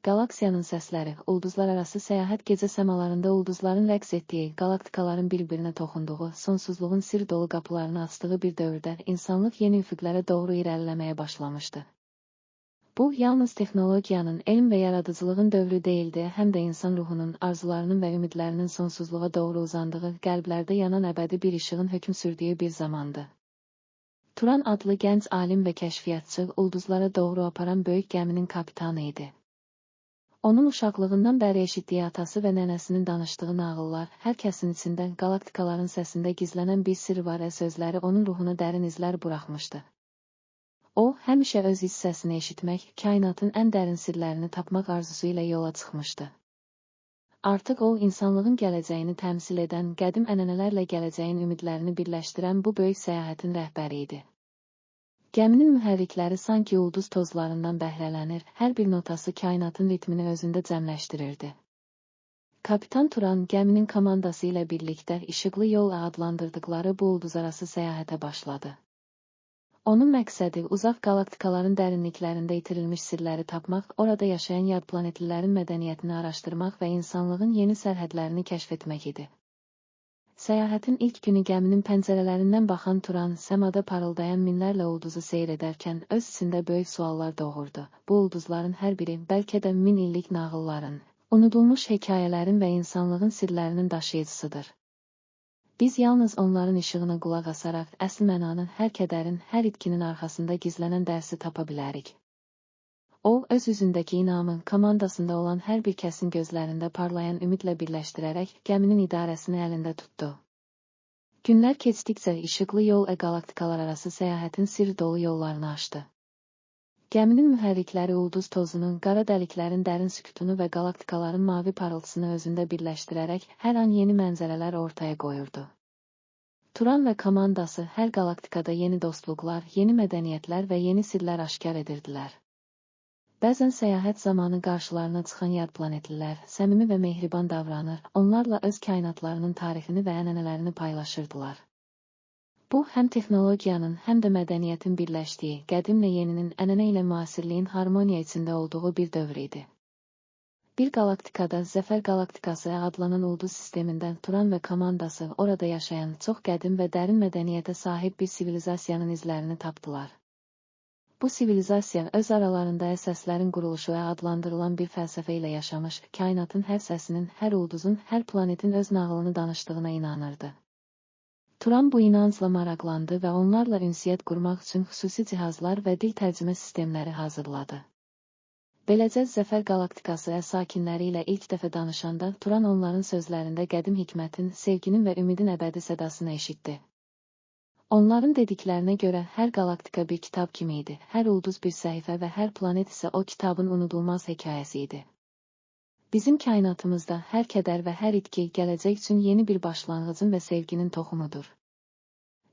Galaksiyanın səsləri, ulduzlar arası səyahət gecə səmalarında ulduzların rəqs etdiyi, galaktikaların bir-birinə toxunduğu, sonsuzluğun sir dolu qapılarını açdığı bir dövrdə insanlıq yeni üfüqlərə doğru irəliləməyə başlamışdı. Bu, yalnız texnologiyanın, elm və yaradıcılığın dövrü deyildi, həm də insan ruhunun, arzularının və ümidlərinin sonsuzluğa doğru uzandığı, qəlblərdə yanan əbədi bir işığın hökm sürdüyü bir zamandı. Turan adlı gənc alim və kəşfiyyatçı, ulduzlara doğru aparan böyük gəminin kapitanı idi. Onun uşaqlığından bəri eşitdiyi atası və nənəsinin danışdığı nağıllar, hər kəsin içində galaktikaların səsində gizlənən bir sirr var sözləri onun ruhuna dərin izlər buraxmışdı. O, həmişə öz iç səsini eşitmək, kainatın ən dərin sirlərini tapmaq arzusu ilə yola çıxmışdı. Artıq o, insanlığın gələcəyini təmsil edən, qədim ənənələrlə gələcəyin ümidlərini birləşdirən bu böyük səyahətin rəhbəri idi. Gəminin mühərrikləri sanki ulduz tozlarından bəhrələnir, hər bir notası kainatın ritmini özündə cəmləşdirirdi. Kapitan Turan, gəminin komandası ilə birlikdə işıqlı yol adlandırdıqları bu ulduzarası səyahətə başladı. Onun məqsədi uzaq galaktikaların dərinliklərində itirilmiş sirləri tapmaq, orada yaşayan yad planetlilərin mədəniyyətini araşdırmaq və insanlığın yeni sərhədlərini kəşf etmək idi. Səyahətin ilk günü gəminin pəncərələrindən baxan Turan, səmada parıldayan minlərlə ulduzu seyr edərkən öz içində böyük suallar doğurdu. Bu ulduzların hər biri bəlkə də 1000 illik nağılların, unudulmuş hekayələrin və insanlığın sirlərinin daşıyıcısıdır. Biz yalnız onların işığına qulaq asaraq əsl mənanın, hər kədərin, hər itkinin arxasında gizlənən dərsi tapa bilərik. O, öz üzündəki inamı, komandasında olan hər bir kəsin gözlərində parlayan ümidlə birləşdirərək gəminin idarəsini əlində tutdu. Günlər keçdikcə işıqlı yol galaktikalar arası səyahətin sirr dolu yollarını açdı. Gəminin mühərrikləri ulduz tozunun, qara dəliklərin dərin sükutunu və galaktikaların mavi parıltısını özündə birləşdirərək hər an yeni mənzərələr ortaya qoyurdu. Turan və komandası hər galaktikada yeni dostluqlar, yeni mədəniyyətlər və yeni sirlər aşkar edirdilər. Bəzən səyahət zamanı qarşılarına çıxan yad planetlilər səmimi və mehriban davranır, onlarla öz kainatlarının tarixini və ənənələrini paylaşırdılar. Bu, həm texnologiyanın, həm də mədəniyyətin birləşdiyi, qədimlə yeninin, ənənə ilə müasirliyin harmoniya içində olduğu bir dövr idi. Bir galaktikada, Zəfər galaktikası adlanan ulduz sistemindən Turan və komandası orada yaşayan çox qədim və dərin mədəniyyətə sahib bir sivilizasiyanın izlərini tapdılar. Bu sivilizasiya öz aralarında əsasların quruluşu adlandırılan bir fəlsəfə ilə yaşamış, kainatın hər səsinin, hər ulduzun, hər planetin öz nağılını danışdığına inanırdı. Turan bu inancla maraqlandı və onlarla ünsiyyət qurmaq üçün xüsusi cihazlar və dil tərcümə sistemləri hazırladı. Beləcə, Zəfər galaktikası sakinləri ilə ilk dəfə danışanda Turan onların sözlərində qədim hikmətin, sevginin və ümidin əbədi sədasını eşitdi. Onların dediklərinə görə hər galaktika bir kitab kimi idi, hər ulduz bir səhifə və hər planet isə o kitabın unudulmaz hekayəsi idi. Bizim kainatımızda hər kədər və hər itki gələcək üçün yeni bir başlanğıcın və sevginin toxumudur.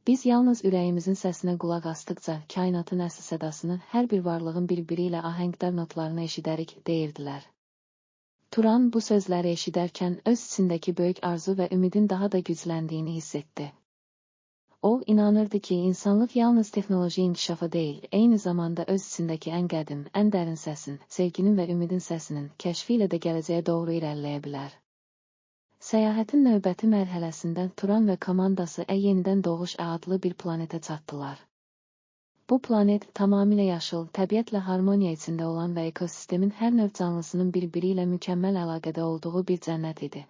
Biz yalnız ürəyimizin səsinə qulaq asdıqca kainatın əsl sədasını, hər bir varlığın bir-biri ilə ahəngdar notlarını eşidərik, deyirdilər. Turan bu sözləri eşidərkən öz içindəki böyük arzu və ümidin daha da gücləndiyini hiss etdi. O, inanırdı ki, insanlıq yalnız texnoloji inkişafa deyil, eyni zamanda öz içindəki ən qədim, ən dərin səsin, sevginin və ümidin səsinin kəşfi ilə də gələcəyə doğru irəliləyə bilər. Səyahətin növbəti mərhələsində Turan və komandası yenidən doğuş adlı bir planetə çatdılar. Bu planet tamamilə yaşıl, təbiətlə harmoniya içində olan və ekosistemin hər növ canlısının bir-biri ilə mükəmməl əlaqədə olduğu bir cənnət idi.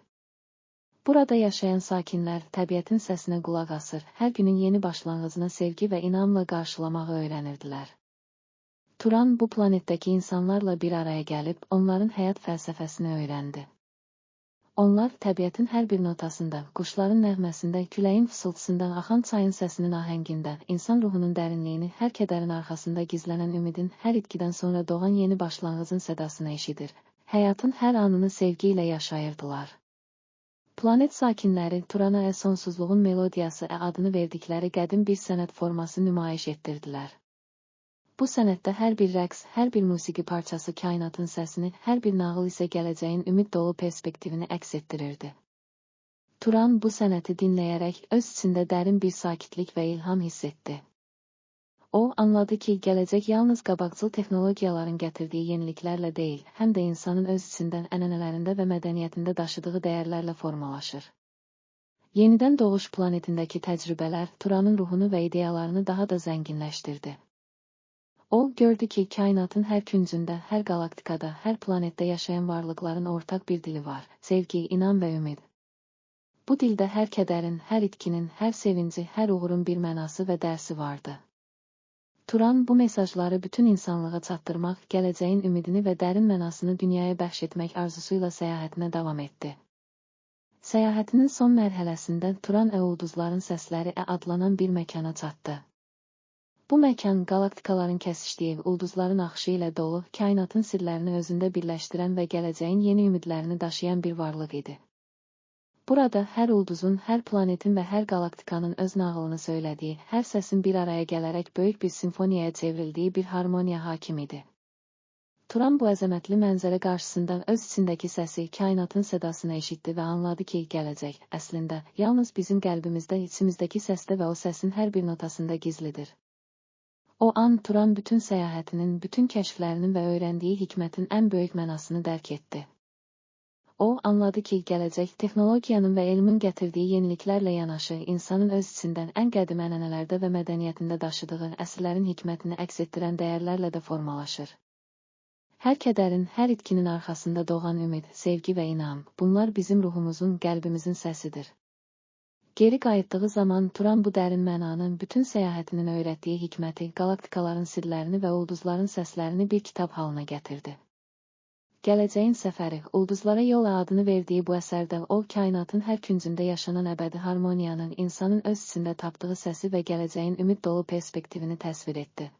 Burada yaşayan sakinlər təbiətin səsinə qulaq asır, hər günün yeni başlanğıcına sevgi və inamla qarşılamağı öyrənirdilər. Turan bu planetdəki insanlarla bir araya gəlib, onların həyat fəlsəfəsini öyrəndi. Onlar təbiətin hər bir notasında, quşların nəğməsində, küləyin fısıltısında, axan çayın səsinin ahəngində, insan ruhunun dərinliyini, hər kədərin arxasında gizlənən ümidin, hər itkidən sonra doğan yeni başlanğıcın sədasını eşidir. Həyatın hər anını sevgi ilə yaşayırdılar. Planet sakinləri Turana sonsuzluğun melodiyası adını verdikləri qədim bir sənət forması nümayiş etdirdilər. Bu sənətdə hər bir rəqs, hər bir musiqi parçası kainatın səsini, hər bir nağıl isə gələcəyin ümid dolu perspektivini əks etdirirdi. Turan bu sənəti dinləyərək öz içində dərin bir sakitlik və ilham hiss etdi. O, anladı ki, gələcək yalnız qabaqcıl texnologiyaların gətirdiyi yeniliklərlə deyil, həm də insanın öz içindən ənənələrində və mədəniyyətində daşıdığı dəyərlərlə formalaşır. Yenidən doğuş planetindəki təcrübələr Turanın ruhunu və ideyalarını daha da zənginləşdirdi. O, gördü ki, kainatın hər küncündə, hər galaktikada, hər planetdə yaşayan varlıqların ortaq bir dili var: sevgi, inam və ümid. Bu dildə hər kədərin, hər itkinin, hər sevinci, hər uğurun bir mənası və dərsi vardı. Turan bu mesajları bütün insanlığa çatdırmaq, gələcəyin ümidini və dərin mənasını dünyaya bəxş etmək arzusuyla səyahətinə davam etdi. Səyahətinin son mərhələsində Turan ulduzların səsləri adlanan bir məkana çatdı. Bu məkan qalaktikaların kəsişdiyi, ulduzların axışı ilə dolu, kainatın sirlərini özündə birləşdirən və gələcəyin yeni ümidlərini daşıyan bir varlıq idi. Burada hər ulduzun, hər planetin və hər galaktikanın öz nağılını söylediyi, hər səsin bir araya gələrək böyük bir simfoniyaya çevrildiyi bir harmoniya hakim idi. Turan bu əzəmətli mənzərə qarşısında öz içindəki səsi, kainatın sədasını eşitdi və anladı ki, gələcək, əslində, yalnız bizim qəlbimizdə, içimizdəki səsdə və o səsin hər bir notasında gizlidir. O an Turan bütün səyahətinin, bütün kəşflərinin və öyrəndiyi hikmətin ən böyük mənasını dərk etdi. O, anladı ki, gələcək, texnologiyanın və elmin gətirdiyi yeniliklərlə yanaşı, insanın öz içindən ən qədim ənənələrdə və mədəniyyətində daşıdığı əsrlərin hikmətini əks etdirən dəyərlərlə də formalaşır. Hər kədərin, hər itkinin arxasında doğan ümid, sevgi və inam, bunlar bizim ruhumuzun, qəlbimizin səsidir. Geri qayıtdığı zaman Turan bu dərin mənanın, bütün səyahətinin öyrətdiyi hikməti, galaktikaların sirlərini və ulduzların səslərini bir kitab halına gətirdi. Gələcəyin səfəri, ulduzlara yol adını verdiyi bu əsərdə o, kainatın hər küncündə yaşanan əbədi harmoniyanın, insanın öz içində tapdığı səsi və gələcəyin ümid dolu perspektivini təsvir etdi.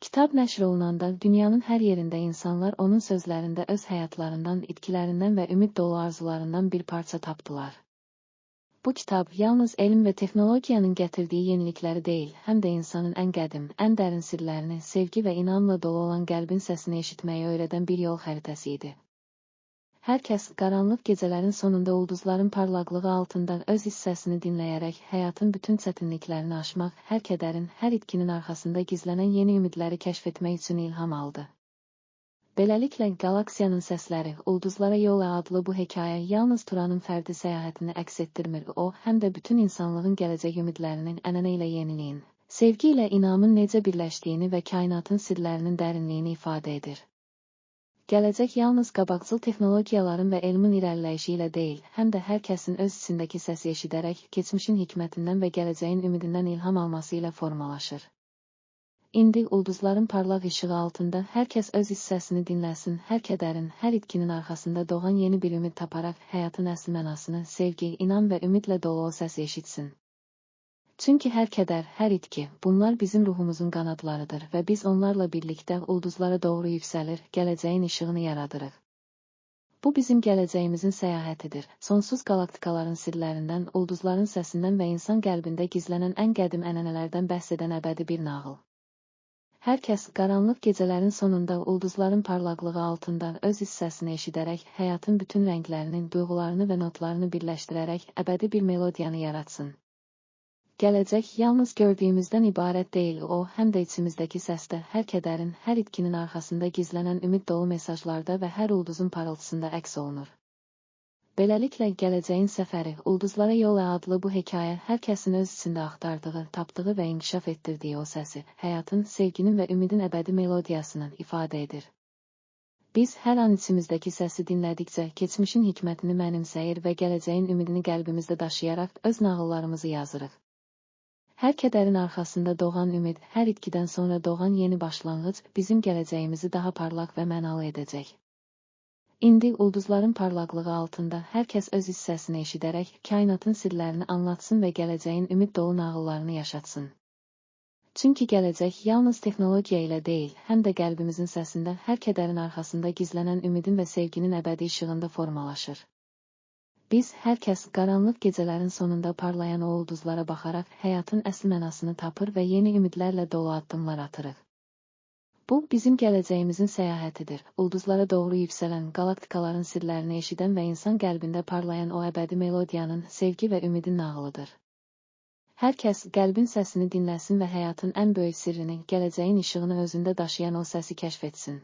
Kitab nəşr olunanda dünyanın hər yerində insanlar onun sözlərində öz həyatlarından, itkilərindən və ümid dolu arzularından bir parça tapdılar. Bu kitab yalnız elm və texnologiyanın gətirdiyi yenilikləri deyil, həm də insanın ən qədim, ən dərin sirlərini, sevgi və inamla dolu olan qəlbin səsini eşitməyi öyrədən bir yol xəritəsi idi. Hər kəs, qaranlıq gecələrin sonunda ulduzların parlaqlığı altında öz hissəsini dinləyərək, həyatın bütün çətinliklərini aşmaq, hər kədərin, hər itkinin arxasında gizlənən yeni ümidləri kəşf etmək üçün ilham aldı. Beləliklə, Galaksiyanın səsləri, Ulduzlara yol adlı bu hekayə yalnız Turanın fərdi səyahətini əks etdirmir, o, həm də bütün insanlığın gələcək ümidlərinin, ənənə ilə yeniliyin, sevgi ilə inamın necə birləşdiyini və kainatın sirlərinin dərinliyini ifadə edir. Gələcək yalnız qabaqcıl texnologiyaların və elmin irəliləyişi ilə deyil, həm də hər kəsin öz içindəki səsi eşidərək, keçmişin hikmətindən və gələcəyin ümidindən ilham alması ilə formalaşır. İndi ulduzların parlaq işığı altında hər kəs öz hissəsini dinləsin, hər kədərin, hər itkinin arxasında doğan yeni bir ümid taparaq həyatın əsl mənasını, sevgi, inam və ümidlə dolu o səsi eşitsin. Çünki hər kədər, hər itki, bunlar bizim ruhumuzun qanadlarıdır və biz onlarla birlikdə ulduzlara doğru yüksəlir, gələcəyin işığını yaradırıq. Bu bizim gələcəyimizin səyahətidir, sonsuz galaktikaların sirlərindən, ulduzların səsindən və insan qəlbində gizlənən ən qədim ənənələrdən bəhs edən əbədi bir nağıl. Hər kəs, qaranlıq gecələrin sonunda ulduzların parlaqlığı altında öz hissəsini eşidərək, həyatın bütün rənglərinin, duyğularını və notlarını birləşdirərək əbədi bir melodiyanı yaratsın. Gələcək yalnız gördüyümüzdən ibarət deyil, o, həm də içimizdəki səsdə, hər kədərin, hər itkinin arxasında gizlənən ümid dolu mesajlarda və hər ulduzun parıltısında əks olunur. Beləliklə, gələcəyin səfəri, Ulduzlara yol adlı bu hekayə hər kəsin öz içində axtardığı, tapdığı və inkişaf etdirdiyi o səsi, həyatın, sevginin və ümidin əbədi melodiyasını ifadə edir. Biz hər an içimizdəki səsi dinlədikcə, keçmişin hikmətini mənimsəyir və gələcəyin ümidini qəlbimizdə daşıyaraq öz nağıllarımızı yazırıq. Hər kədərin arxasında doğan ümid, hər itkidən sonra doğan yeni başlanğıc bizim gələcəyimizi daha parlaq və mənalı edəcək. İndi ulduzların parlaqlığı altında hər kəs öz hissəsini eşidərək kainatın sirlərini anlatsın və gələcəyin ümid dolu nağıllarını yaşatsın. Çünki gələcək yalnız texnologiya ilə deyil, həm də qəlbimizin səsində hər kədərin arxasında gizlənən ümidin və sevginin əbədi işığında formalaşır. Biz hər kəs qaranlıq gecələrin sonunda parlayan o ulduzlara baxaraq həyatın əsl mənasını tapır və yeni ümidlərlə dolu addımlar atırıq. Bu, bizim gələcəyimizin səyahətidir, ulduzlara doğru yüksələn, galaktikaların sirlərini eşidən və insan qəlbində parlayan o əbədi melodiyanın, sevgi və ümidin nağılıdır. Hər kəs qəlbin səsini dinləsin və həyatın ən böyük sirrini, gələcəyin işığını özündə daşıyan o səsi kəşf etsin.